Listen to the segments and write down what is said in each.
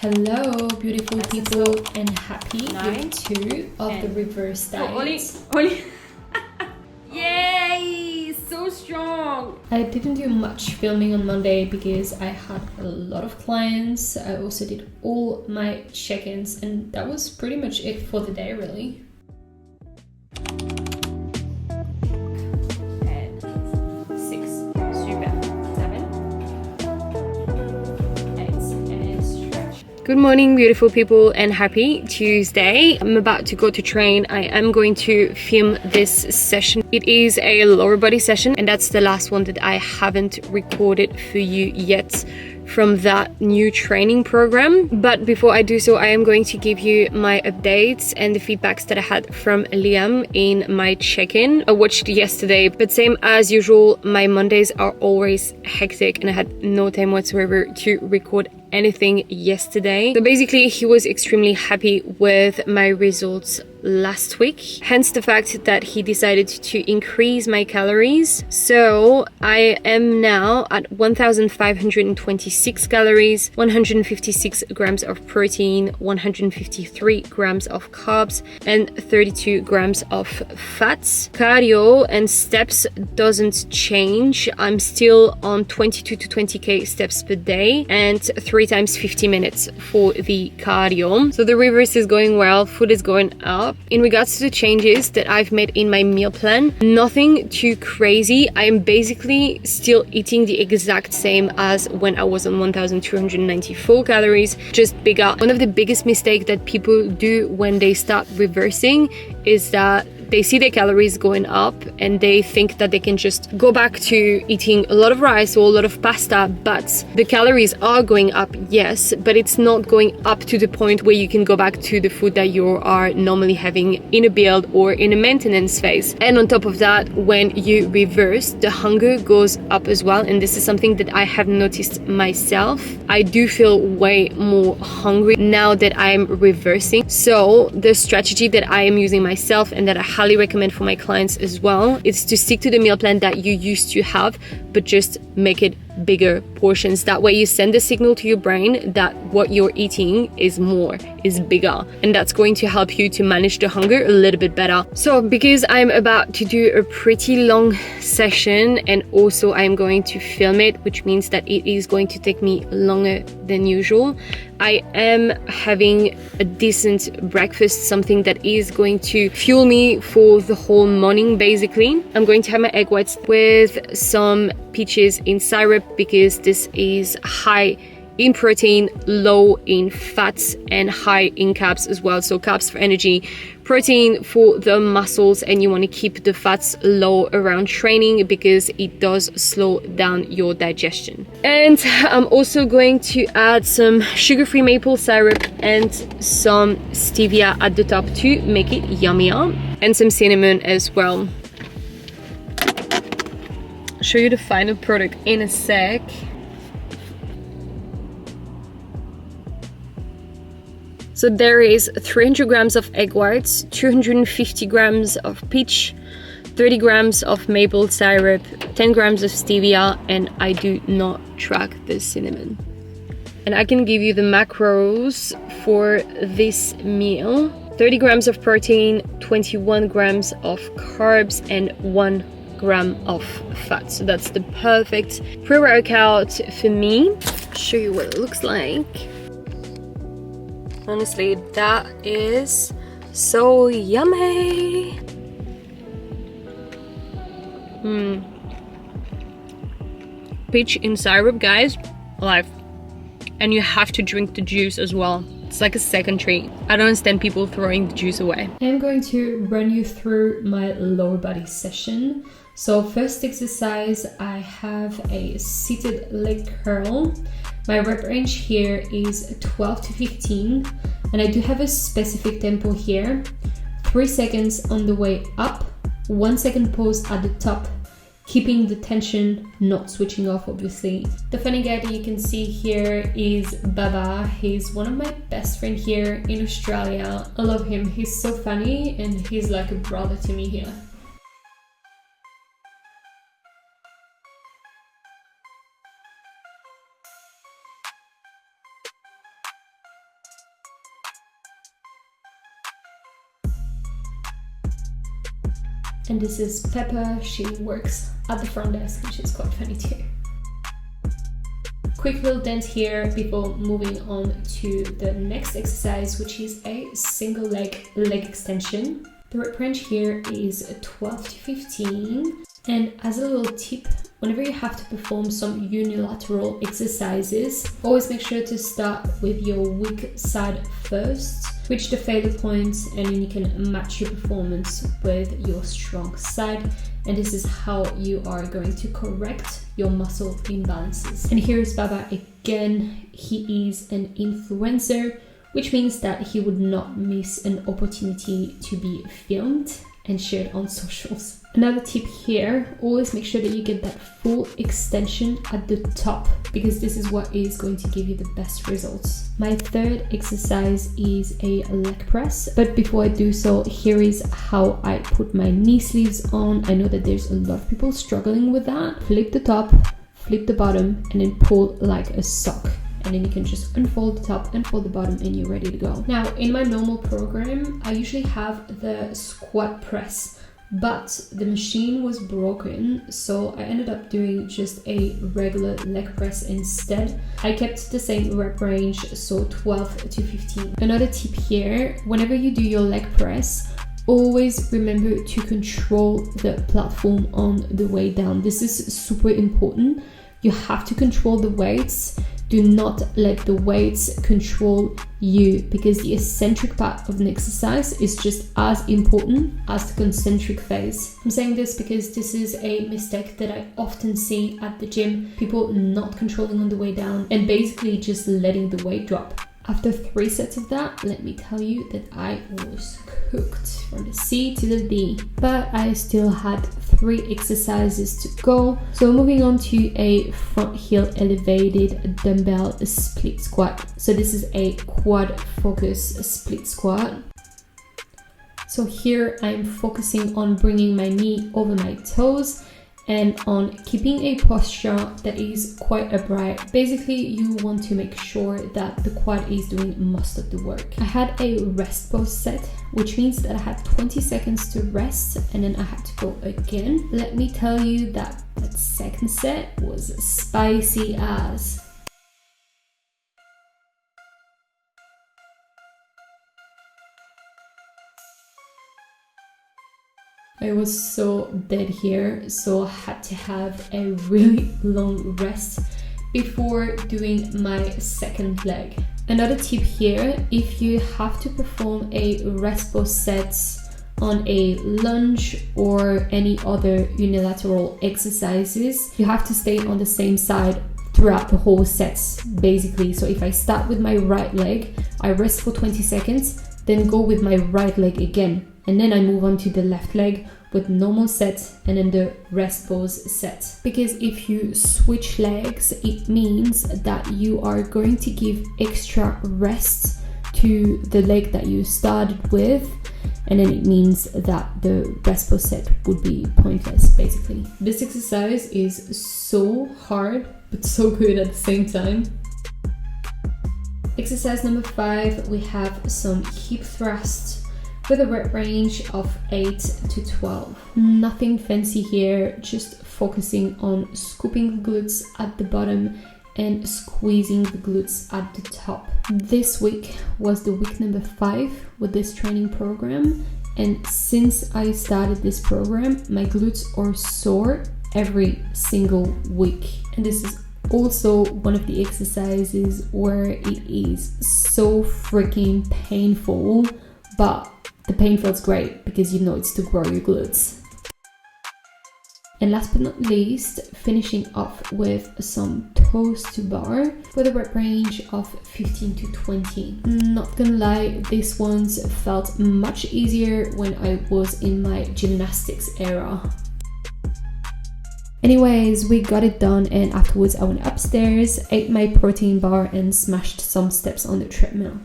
Hello, beautiful people, and happy week 2 of the reverse diet. Oli. Yay! So strong! I didn't do much filming on Monday because I had a lot of clients. I also did all my check-ins, and that was pretty much it for the day, really. Good morning, beautiful people, and happy Tuesday. I'm about to go to train. I am going to film this session. It is a lower body session, and that's the last one that I haven't recorded for you yet from that new training program. But before I do so, I am going to give you my updates and the feedbacks that I had from Liam in my check-in. I watched yesterday, but same as usual, my Mondays are always hectic and I had no time whatsoever to record anything yesterday. So basically, he was extremely happy with my results last week, hence the fact that he decided to increase my calories. So I am now at 1,526 calories, 156 grams of protein, 153 grams of carbs, and 32 grams of fats. Cardio and steps doesn't change. I'm still on 22 to 20k steps per day and 3 times 50 minutes for the cardio. So the reverse is going well, food is going up. In regards to the changes that I've made in my meal plan, nothing too crazy. I'm basically still eating the exact same as when I was on 1,294 calories, just bigger. One of the biggest mistakes that people do when they start reversing is that they see their calories going up and they think that they can just go back to eating a lot of rice or a lot of pasta, but the calories are going up, yes, but it's not going up to the point where you can go back to the food that you are normally having in a build or in a maintenance phase. And on top of that, when you reverse, the hunger goes up as well, and this is something that I have noticed myself. I do feel way more hungry now that I'm reversing. So the strategy that I am using myself and that I highly recommend for my clients as well, it's to stick to the meal plan that you used to have, but just make it bigger portions. That way you send a signal to your brain that what you're eating is more, is bigger, and that's going to help you to manage the hunger a little bit better. So because I'm about to do a pretty long session and also I'm going to film it, which means that it is going to take me longer than usual, I am having a decent breakfast, something that is going to fuel me for the whole morning. Basically, I'm going to have my egg whites with some peaches in syrup because this is high in protein, low in fats, and high in carbs as well. So carbs for energy, protein for the muscles, and you want to keep the fats low around training because it does slow down your digestion. And I'm also going to add some sugar-free maple syrup and some stevia at the top to make it yummier, and some cinnamon as well. I'll show you the final product in a sec. So there is 300 grams of egg whites, 250 grams of peach, 30 grams of maple syrup, 10 grams of stevia, and I do not track the cinnamon. And I can give you the macros for this meal. 30 grams of protein, 21 grams of carbs, and 1 gram of fat. So that's the perfect pre-workout for me. I'll show you what it looks like. Honestly, that is so yummy. Peach in syrup, guys, alive. And you have to drink the juice as well. It's like a second treat. I don't understand people throwing the juice away. I'm going to run you through my lower body session. So first exercise, I have a seated leg curl. My rep range here is 12 to 15, and I do have a specific tempo here. 3 seconds on the way up, 1 second pause at the top, keeping the tension, not switching off, obviously. The funny guy that you can see here is Baba. He's one of my best friends here in Australia. I love him. He's so funny and he's like a brother to me here. And this is Pepper. She works at the front desk, which is quite funny too. Quick little dent here before moving on to the next exercise, which is a single leg extension. The rep range here is 12 to 15. And as a little tip, whenever you have to perform some unilateral exercises, always make sure to start with your weak side first, switch the failure points, and then you can match your performance with your strong side. And this is how you are going to correct your muscle imbalances. And here is Baba again. He is an influencer, which means that he would not miss an opportunity to be filmed and shared on socials. Another tip here, always make sure that you get that full extension at the top, because this is what is going to give you the best results. My third exercise is a leg press, but before I do so, here is how I put my knee sleeves on. I know that there's a lot of people struggling with that. Flip the top, flip the bottom, and then pull like a sock. And then you can just unfold the top, unfold the bottom, and you're ready to go. Now, in my normal program, I usually have the squat press, but the machine was broken, so I ended up doing just a regular leg press instead. I kept the same rep range, so 12 to 15. Another tip here, whenever you do your leg press, always remember to control the platform on the way down. This is super important. You have to control the weights. Do not let the weights control you, because the eccentric part of an exercise is just as important as the concentric phase. I'm saying this because this is a mistake that I often see at the gym. People not controlling on the way down and basically just letting the weight drop. After 3 sets of that, let me tell you that I was cooked from the C to the D. But I still had 3 exercises to go. So moving on to a front heel elevated dumbbell split squat. So this is a quad focus split squat. So here I'm focusing on bringing my knee over my toes and on keeping a posture that is quite upright. Basically, you want to make sure that the quad is doing most of the work. I had a rest pose set, which means that I had 20 seconds to rest and then I had to go again. Let me tell you that that second set was spicy as. I was so dead here, so I had to have a really long rest before doing my second leg. Another tip here, if you have to perform a rest pose set on a lunge or any other unilateral exercises, you have to stay on the same side throughout the whole sets, basically. So if I start with my right leg, I rest for 20 seconds, then go with my right leg again. And then I move on to the left leg with normal set and then the rest pose set. Because if you switch legs, it means that you are going to give extra rest to the leg that you started with, and then it means that the rest pose set would be pointless, basically. This exercise is so hard, but so good at the same time. Exercise number 5, we have some hip thrusts with a rep range of 8 to 12. Nothing fancy here, just focusing on scooping the glutes at the bottom and squeezing the glutes at the top. This week was the week number 5 with this training program, and since I started this program, my glutes are sore every single week. And this is also one of the exercises where it is so freaking painful, but the pain feels great because you know it's to grow your glutes. And last but not least, finishing off with some toes to bar with a rep range of 15 to 20. Not gonna lie, these ones felt much easier when I was in my gymnastics era. Anyways, we got it done, and afterwards I went upstairs, ate my protein bar and smashed some steps on the treadmill.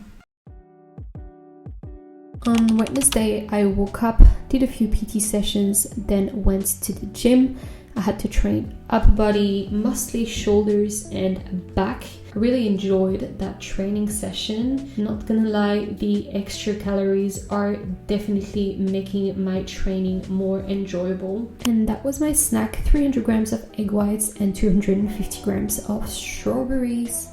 On Wednesday, I woke up, did a few PT sessions, then went to the gym. I had to train upper body, mostly shoulders and back. I really enjoyed that training session. Not gonna lie, the extra calories are definitely making my training more enjoyable. And that was my snack, 300 grams of egg whites and 250 grams of strawberries.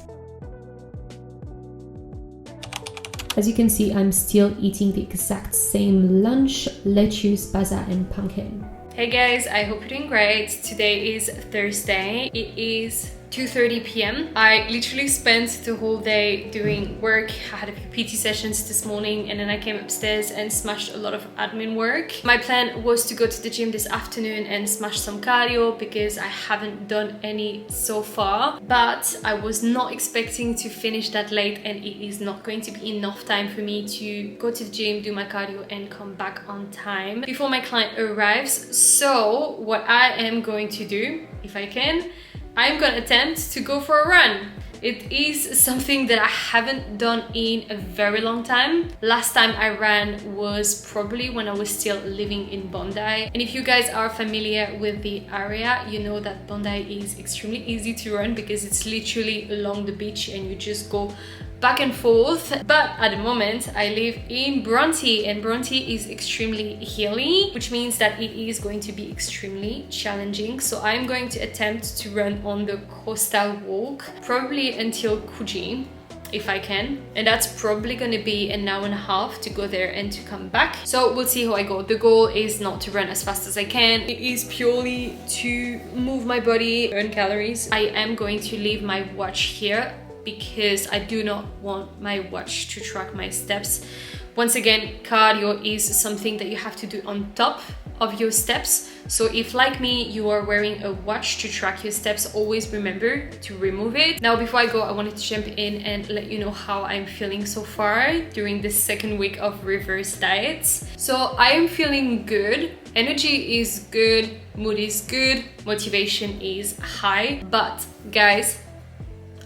As you can see, I'm still eating the exact same lunch, lettuce, pasta and pumpkin. Hey guys, I hope you're doing great. Today is Thursday. It is 2:30 p.m. I literally spent the whole day doing work. I had a few PT sessions this morning and then I came upstairs and smashed a lot of admin work. My plan was to go to the gym this afternoon and smash some cardio because I haven't done any so far, but I was not expecting to finish that late and it is not going to be enough time for me to go to the gym, do my cardio and come back on time before my client arrives. So what I am going to do, if I can, I'm gonna attempt to go for a run. It is something that I haven't done in a very long time. Last time I ran was probably when I was still living in Bondi. And if you guys are familiar with the area, you know that Bondi is extremely easy to run because it's literally along the beach and you just go back and forth. But at the moment I live in Bronte and Bronte is extremely hilly, which means that it is going to be extremely challenging. So I'm going to attempt to run on the coastal walk, probably until Coogee if I can, and that's probably gonna be an hour and a half to go there and to come back. So we'll see how I go. The goal is not to run as fast as I can. It is purely to move my body, burn calories. I am going to leave my watch here because I do not want my watch to track my steps. Once again, cardio is something that you have to do on top of your steps. So if, like me, you are wearing a watch to track your steps, always remember to remove it. Now, before I go, I wanted to jump in and let you know how I'm feeling so far during this second week of reverse diets. So I am feeling good. Energy is good, mood is good, motivation is high. But guys,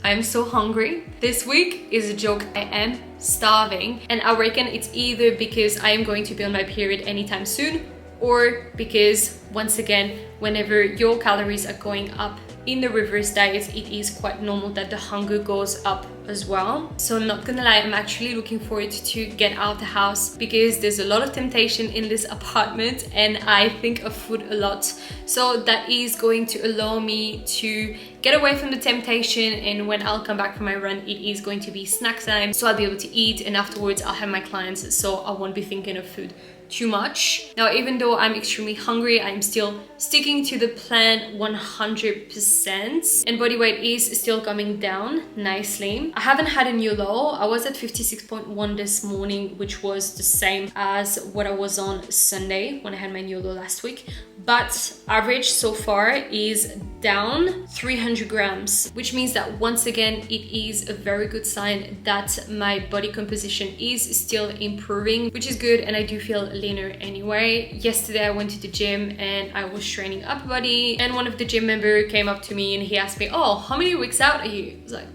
I'm so hungry. This week is a joke. I am starving, and I reckon it's either because I am going to be on my period anytime soon, or because, once again, whenever your calories are going up in the reverse diet, it is quite normal that the hunger goes up as well. So I'm not gonna lie, I'm actually looking forward to get out of the house because there's a lot of temptation in this apartment and I think of food a lot. So that is going to allow me to get away from the temptation, and when I'll come back from my run, it is going to be snack time. So I'll be able to eat, and afterwards I'll have my clients, so I won't be thinking of food too much. Now, even though I'm extremely hungry, I'm still sticking to the plan 100%, and body weight is still coming down nicely. I haven't had a new low. I was at 56.1 this morning, which was the same as what I was on Sunday when I had my new low last week, but average so far is down 300 grams, which means that once again it is a very good sign that my body composition is still improving, which is good, and I do feel leaner anyway. Yesterday I went to the gym and I was training upper body, and one of the gym members came up to me and he asked me, "Oh, how many weeks out are you?" I was like,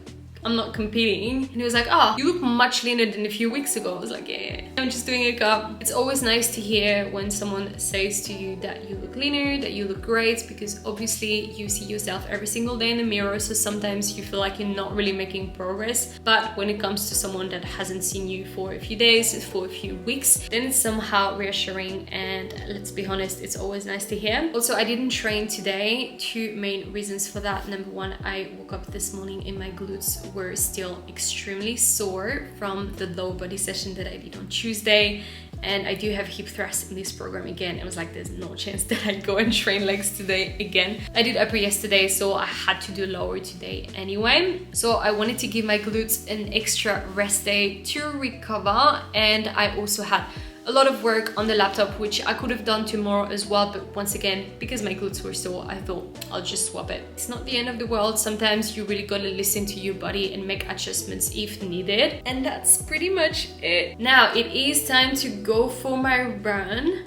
"I'm not competing." And he was like, "Oh, you look much leaner than a few weeks ago." I was like, yeah, I'm just doing a cup. It's always nice to hear when someone says to you that you look leaner, that you look great, because obviously you see yourself every single day in the mirror, so sometimes you feel like you're not really making progress. But when it comes to someone that hasn't seen you for a few days, for a few weeks, then it's somehow reassuring, and let's be honest, it's always nice to hear. Also, I didn't train today. Two main reasons for that. Number one, I woke up this morning and my glutes were still extremely sore from the low body session that I did on Tuesday, and I do have hip thrust in this program again. It was like, there's no chance that I'd go and train legs today again. I did upper yesterday, so I had to do lower today anyway. So I wanted to give my glutes an extra rest day to recover, and I also had a lot of work on the laptop, which I could have done tomorrow as well, but once again, because my glutes were sore, I thought I'll just swap it. It's not the end of the world. Sometimes you really gotta listen to your body and make adjustments if needed. And that's pretty much it. Now it is time to go for my run.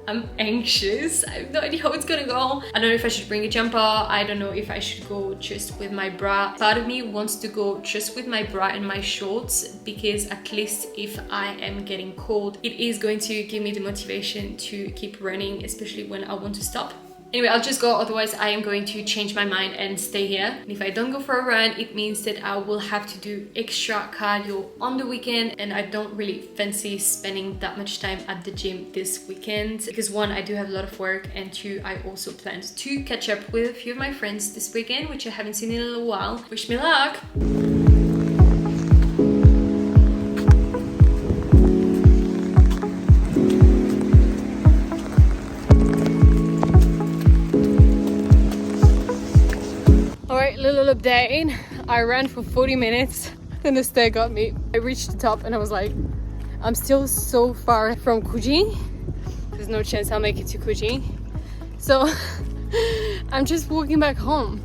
I'm anxious. I have no idea how it's gonna go. I don't know if I should bring a jumper. I don't know if I should go just with my bra. Part of me wants to go just with my bra and my shorts, because at least if I am getting cold, it is going to give me the motivation to keep running, especially when I want to stop. Anyway, I'll just go, otherwise I am going to change my mind and stay here. And if I don't go for a run, it means that I will have to do extra cardio on the weekend, and I don't really fancy spending that much time at the gym this weekend because one, I do have a lot of work, and two, I also planned to catch up with a few of my friends this weekend, which I haven't seen in a little while. Wish me luck! Little update. I ran for 40 minutes and the stair got me. I reached the top and I was like, I'm still so far from Kuji. There's no chance I'll make it to Kuji. So I'm just walking back home.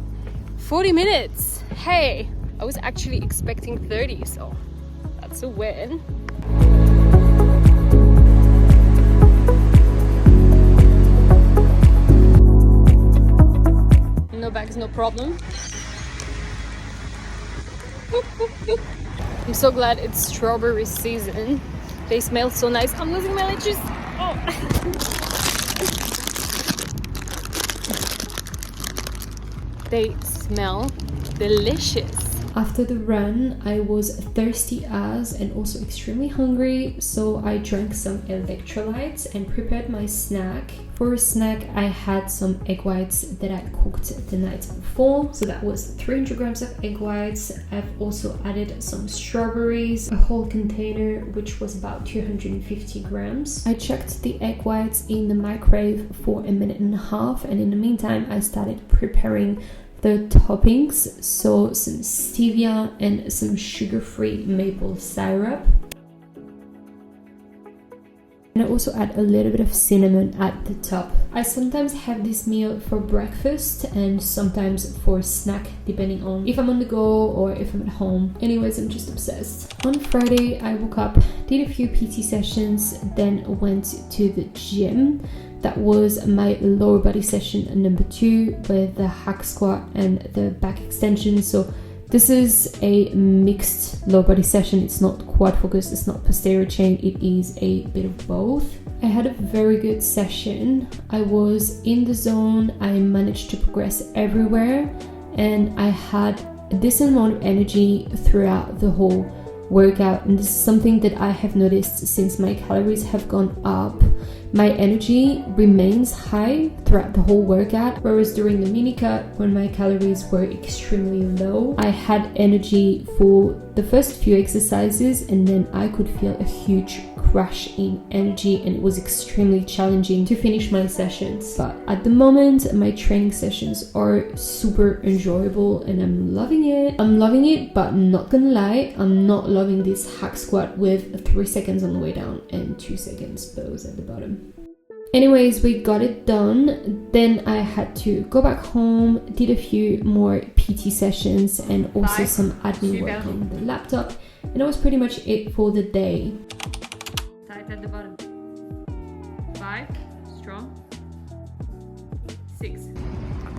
40 minutes. Hey, I was actually expecting 30, so that's a win. No bags, no problem. I'm so glad it's strawberry season. They smell so nice. I'm losing my leches. Oh. They smell delicious. After the run, I was thirsty as and also extremely hungry, so I drank some electrolytes and prepared my snack. For a snack, I had some egg whites that I cooked the night before, so that was 300 grams of egg whites. I've also added some strawberries, a whole container, which was about 250 grams. I chucked the egg whites in the microwave for a minute and a half, and in the meantime, I started preparing the toppings, so some stevia and some sugar-free maple syrup. And I also add a little bit of cinnamon at the top. I sometimes have this meal for breakfast and sometimes for snack, depending on if I'm on the go or if I'm at home. Anyways, I'm just obsessed. On Friday, I woke up, did a few PT sessions, then went to the gym. That was my lower body session number 2 with the hack squat and the back extension. So this is a mixed lower body session. It's not quad focused, it's not posterior chain, it is a bit of both. I had a very good session. I was in the zone, I managed to progress everywhere, and I had a decent amount of energy throughout the whole workout. And this is something that I have noticed since my calories have gone up. My energy remains high throughout the whole workout, whereas during the mini cut, when my calories were extremely low, I had energy for the first few exercises, and then I could feel a huge crash in energy, and it was extremely challenging to finish my sessions. But at the moment, my training sessions are super enjoyable and I'm loving it. I'm loving it, but not gonna lie, I'm not loving this hack squat with 3 seconds on the way down and 2 seconds pose at the bottom. Anyways, we got it done. Then I had to go back home, did a few more PT sessions and also some admin work on the laptop, and that was pretty much it for the day. Tight at the bottom. 5, strong. 6.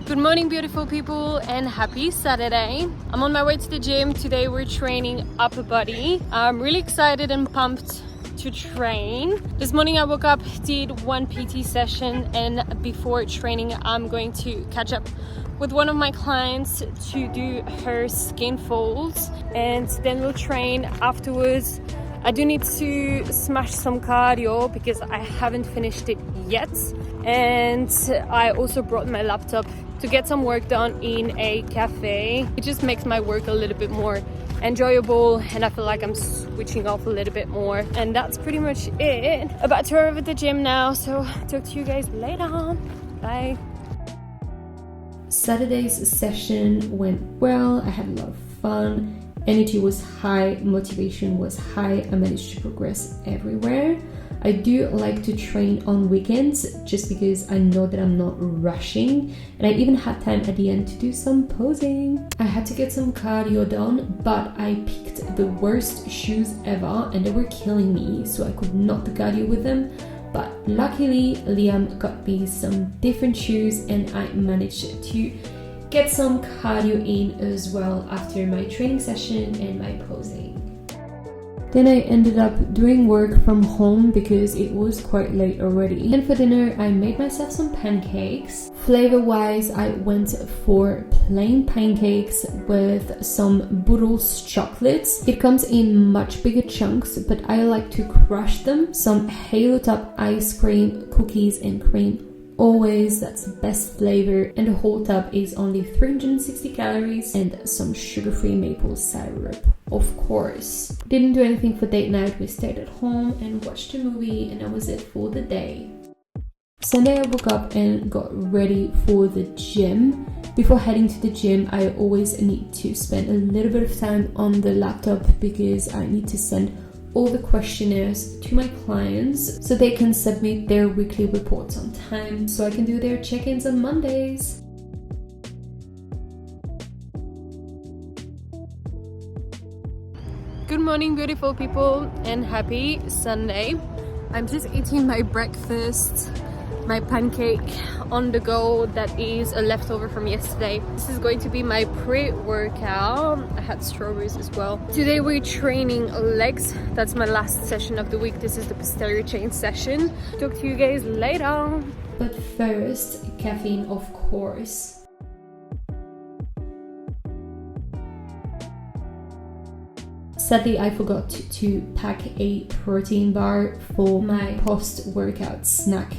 Good morning, beautiful people, and happy Saturday. I'm on my way to the gym. Today we're training upper body. I'm really excited and pumped to train. This morning I woke up, did 1 PT session, and before training I'm going to catch up with one of my clients to do her skinfolds, and then we'll train afterwards. I do need to smash some cardio because I haven't finished it yet, and I also brought my laptop to get some work done in a cafe. It just makes my work a little bit more enjoyable, and I feel like I'm switching off a little bit more. And that's pretty much it. About to arrive at the gym now, so talk to you guys later. Bye. Saturday's session went well. I had a lot of fun. Energy was high, motivation was high. I managed to progress everywhere. I do like to train on weekends just because I know that I'm not rushing, and I even had time at the end to do some posing. I had to get some cardio done, but I picked the worst shoes ever and they were killing me, so I could not do cardio with them. But luckily Liam got me some different shoes and I managed to get some cardio in as well after my training session and my posing. Then I ended up doing work from home because it was quite late already. And for dinner, I made myself some pancakes. Flavor-wise, I went for plain pancakes with some Boodles chocolates. It comes in much bigger chunks, but I like to crush them. Some Halo Top ice cream, cookies and cream. Always, that's the best flavor, and the whole tub is only 360 calories and some sugar-free maple syrup. Of course. Didn't do anything for date night. We stayed at home and watched a movie, and that was it for the day. Sunday I woke up and got ready for the gym. Before heading to the gym, I always need to spend a little bit of time on the laptop because I need to send all the questionnaires to my clients so they can submit their weekly reports on time so I can do their check-ins on Mondays. Good morning, beautiful people, and happy Sunday. I'm just eating my breakfast, my pancake on the go that is a leftover from yesterday. This is going to be my pre-workout. I had strawberries as well. Today we're training legs. That's my last session of the week. This is the posterior chain session. Talk to you guys later. But first, caffeine, of course. Sadly, I forgot to pack a protein bar for my post-workout snack.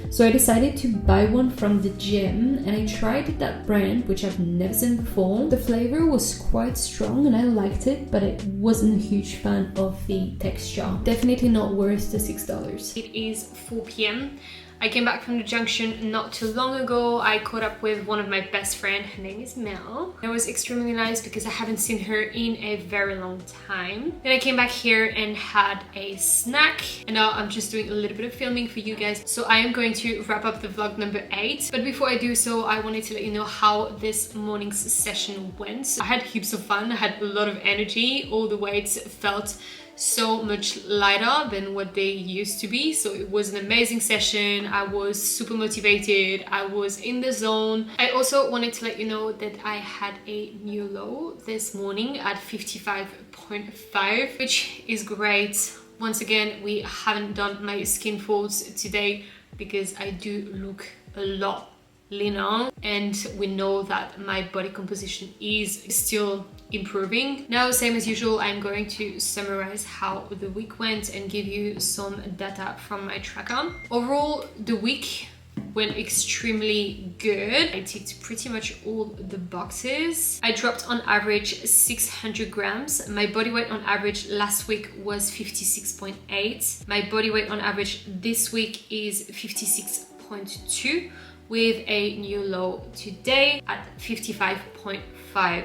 So I decided to buy one from the gym, and I tried that brand, which I've never seen before. The flavor was quite strong and I liked it, but I wasn't a huge fan of the texture. Definitely not worth the $6. It is 4 p.m. I came back from the junction not too long ago. I caught up with one of my best friends. Her name is Mel. It was extremely nice because I haven't seen her in a very long time. Then I came back here and had a snack. And now I'm just doing a little bit of filming for you guys. So I am going to wrap up the vlog number 8. But before I do so, I wanted to let you know how this morning's session went. I had heaps of fun. I had a lot of energy. All the weights felt so much lighter than what they used to be, so it was an amazing session. I was super motivated. I was in the zone. I also wanted to let you know that I had a new low this morning at 55.5, which is great. Once again, we haven't done my skin folds today because I do look a lot leaner, and we know that my body composition is still improving. Now, same as usual, I'm going to summarize how the week went and give you some data from my tracker. Overall, the week went extremely good. I ticked pretty much all the boxes. I dropped on average 600 grams. My body weight on average last week was 56.8. My body weight on average this week is 56.2. with a new low today at 55.5.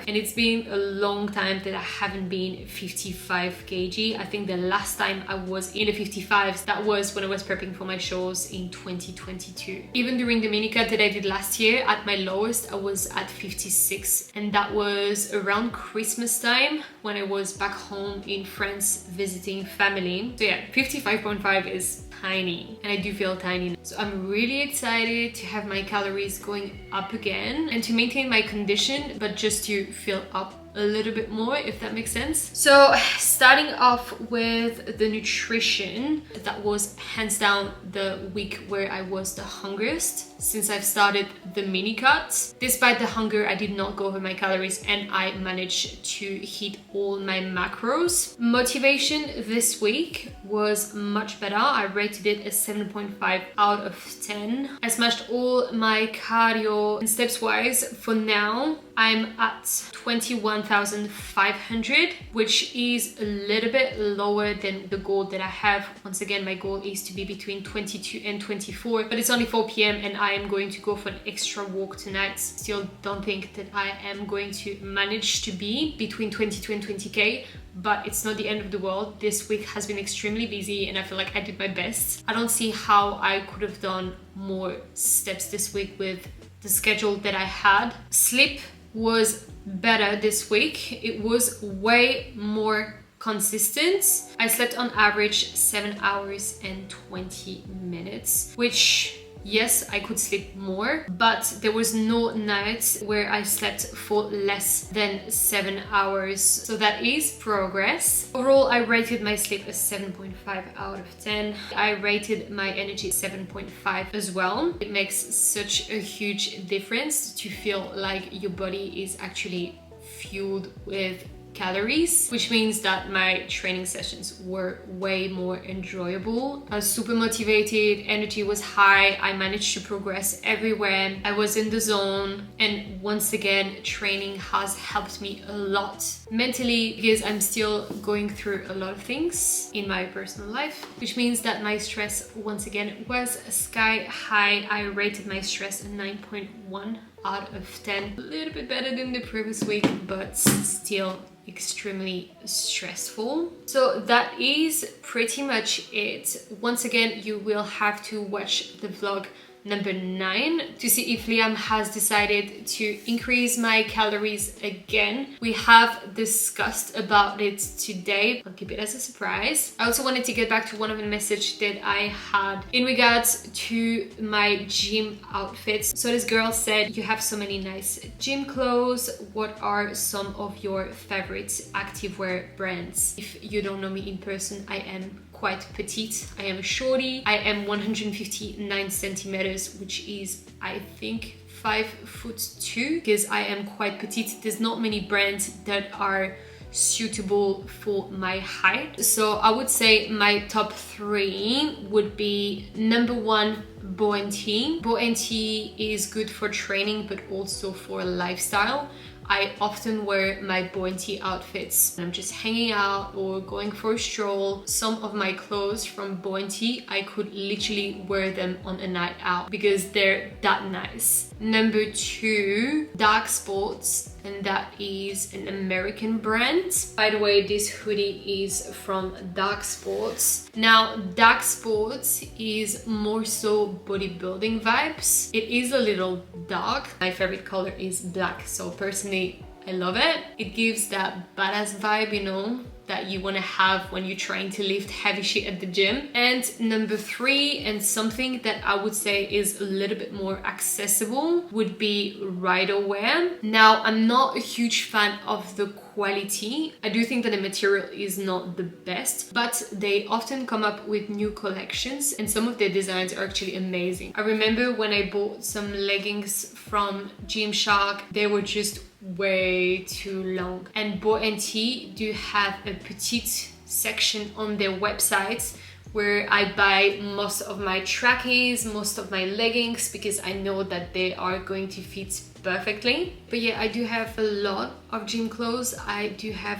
And it's been a long time that I haven't been 55 kg. I think the last time I was in the 55s, that was when I was prepping for my shows in 2022. Even during the mini cut that I did last year, at my lowest, I was at 56. And that was around Christmas time when I was back home in France visiting family. So yeah, 55.5 is tiny, and I do feel tiny. So I'm really excited to have my calories going up again and to maintain my condition, but just to fill up a little bit more, if that makes sense. So starting off with the nutrition, that was hands down the week where I was the hungriest since I've started the mini cut. Despite the hunger, I did not go over my calories and I managed to hit all my macros. Motivation this week was much better. I rated it a 7.5 out of 10. I smashed all my cardio, and steps wise, for now, I'm at 21,500, which is a little bit lower than the goal that I have. Once again, my goal is to be between 22 and 24, but it's only 4 p.m. and I am going to go for an extra walk tonight. Still don't think that I am going to manage to be between 22 and 20k, but it's not the end of the world. This week has been extremely busy and I feel like I did my best. I don't see how I could have done more steps this week with the schedule that I had. Sleep was better this week. It was way more consistent. I slept on average 7 hours and 20 minutes, which Yes, I could sleep more, but there was no nights where I slept for less than 7 hours. So that is progress. Overall, I rated my sleep as 7.5 out of 10. I rated my energy 7.5 as well. It makes such a huge difference to feel like your body is actually fueled with calories, which means that my training sessions were way more enjoyable. I was super motivated, energy was high, I managed to progress everywhere, I was in the zone, and once again, training has helped me a lot mentally, because I'm still going through a lot of things in my personal life, which means that my stress once again was sky high. I rated my stress a 9.1 out of 10, a little bit better than the previous week, but still extremely stressful. So that is pretty much it. Once again, you will have to watch the vlog number 9 to see if Liam has decided to increase my calories again. We have discussed about it today. I'll keep it as a surprise. I also wanted to get back to one of the messages that I had in regards to my gym outfits. So this girl said, you have so many nice gym clothes. What are some of your favorite activewear brands? If you don't know me in person, I am quite petite. I am a shorty. I am 159 centimeters, which is, I think, 5'2", because I am quite petite. There's not many brands that are suitable for my height. So I would say my top 3 would be number 1, Bo&T. Bo&T is good for training, but also for lifestyle. I often wear my Bo&T outfits when I'm just hanging out or going for a stroll. Some of my clothes from Bo&T, I could literally wear them on a night out because they're that nice. Number 2, Dark Sports, and that is an American brand. By the way, this hoodie is from Dark Sports. Now, Dark Sports is more so bodybuilding vibes. It is a little dark. My favorite color is black, so personally, I love it. It gives that badass vibe, you know, that you want to have when you're trying to lift heavy shit at the gym. And number 3, and something that I would say is a little bit more accessible, would be rider wear. Now, I'm not a huge fan of the quality. I do think that the material is not the best, but they often come up with new collections and some of their designs are actually amazing. I remember when I bought some leggings from Gymshark, they were just way too long. And Bo&T do have a petite section on their website where I buy most of my trackies, most of my leggings, because I know that they are going to fit perfectly. But yeah, I do have a lot of gym clothes. I do have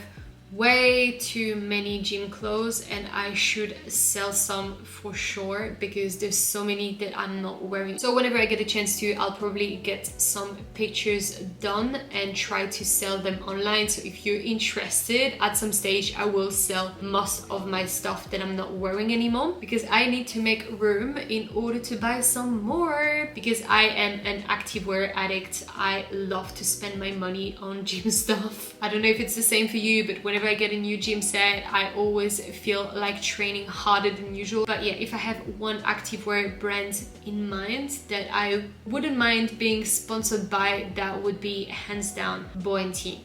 way too many gym clothes and I should sell some for sure because there's so many that I'm not wearing. So whenever I get a chance to, I'll probably get some pictures done and try to sell them online. So if you're interested, at some stage I will sell most of my stuff that I'm not wearing anymore because I need to make room in order to buy some more, because I am an activewear addict. I love to spend my money on gym stuff. I don't know if it's the same for you, but whenever I get a new gym set, I always feel like training harder than usual. But yeah, if I have one activewear brand in mind that I wouldn't mind being sponsored by, that would be hands down Bo&T.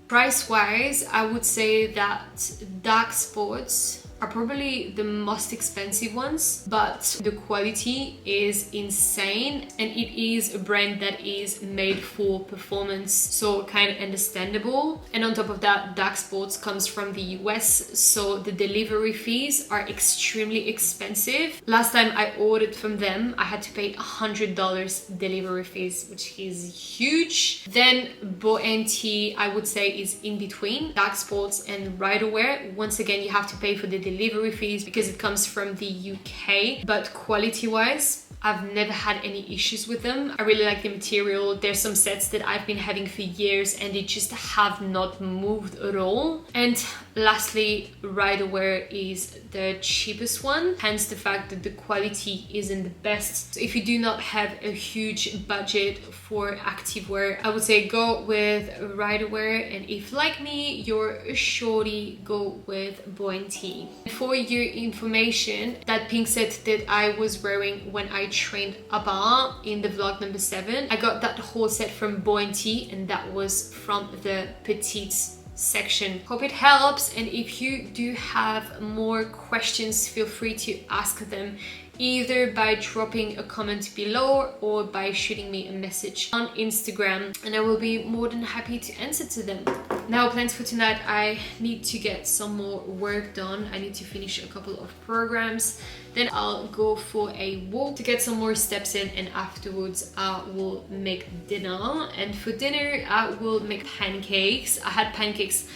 Price wise, I would say that Dark Sports are probably the most expensive ones, but the quality is insane and it is a brand that is made for performance, so kind of understandable. And on top of that, Dark Sports comes from the US, so the delivery fees are extremely expensive. Last time I ordered from them, I had to pay $100 delivery fees, which is huge. Then Bo&T, I would say, is in between Dark Sports and Riderwear. Once again, you have to pay for the delivery fees because it comes from the UK, but quality wise, I've never had any issues with them. I really like the material. There's some sets that I've been having for years and they just have not moved at all. And lastly, Riderwear is the cheapest one, hence the fact that the quality isn't the best. So if you do not have a huge budget for activewear, I would say go with Riderwear, and if like me, you're a shorty, go with Bo&T. For your information, that pink set that I was wearing when I trained Abba in the vlog number 7, I got that whole set from Bounty, and that was from the petite section. Hope it helps, and if you do have more questions, feel free to ask them either by dropping a comment below or by shooting me a message on Instagram, and I will be more than happy to answer to them. Now, plans for tonight: I need to get some more work done. I need to finish a couple of programs, then I'll go for a walk to get some more steps in, and afterwards I will make dinner. And for dinner I will make pancakes. I had pancakes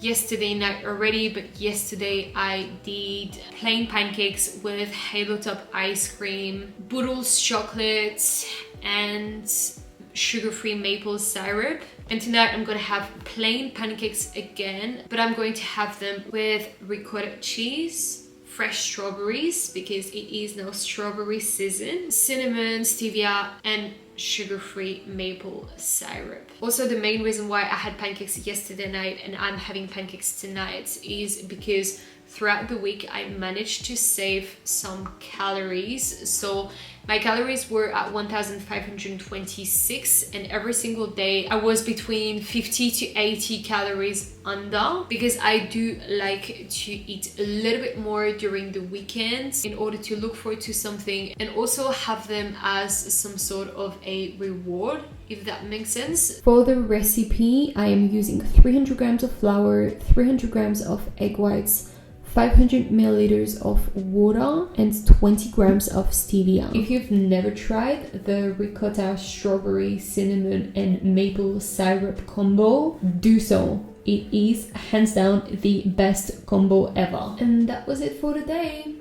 yesterday night already, but yesterday I did plain pancakes with halo top ice cream, Boodles chocolate, and sugar-free maple syrup. And tonight I'm gonna have plain pancakes again, but I'm going to have them with ricotta cheese, fresh strawberries because it is now strawberry season, cinnamon, stevia, and sugar-free maple syrup. Also, the main reason why I had pancakes yesterday night and I'm having pancakes tonight is because throughout the week I managed to save some calories. So my calories were at 1,526, and every single day I was between 50 to 80 calories under, because I do like to eat a little bit more during the weekends in order to look forward to something and also have them as some sort of a reward, if that makes sense. For the recipe, I am using 300 grams of flour, 300 grams of egg whites, 500 milliliters of water, and 20 grams of stevia. If you've never tried the ricotta, strawberry, cinnamon, and maple syrup combo, do so. It is hands down the best combo ever. And that was it for today.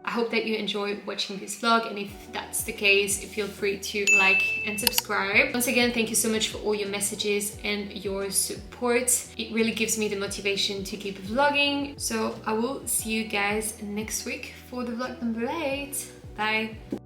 I hope that you enjoyed watching this vlog, and if that's the case, feel free to like and subscribe. Once again, thank you so much for all your messages and your support. It really gives me the motivation to keep vlogging. So I will see you guys next week for the vlog number 8. Bye!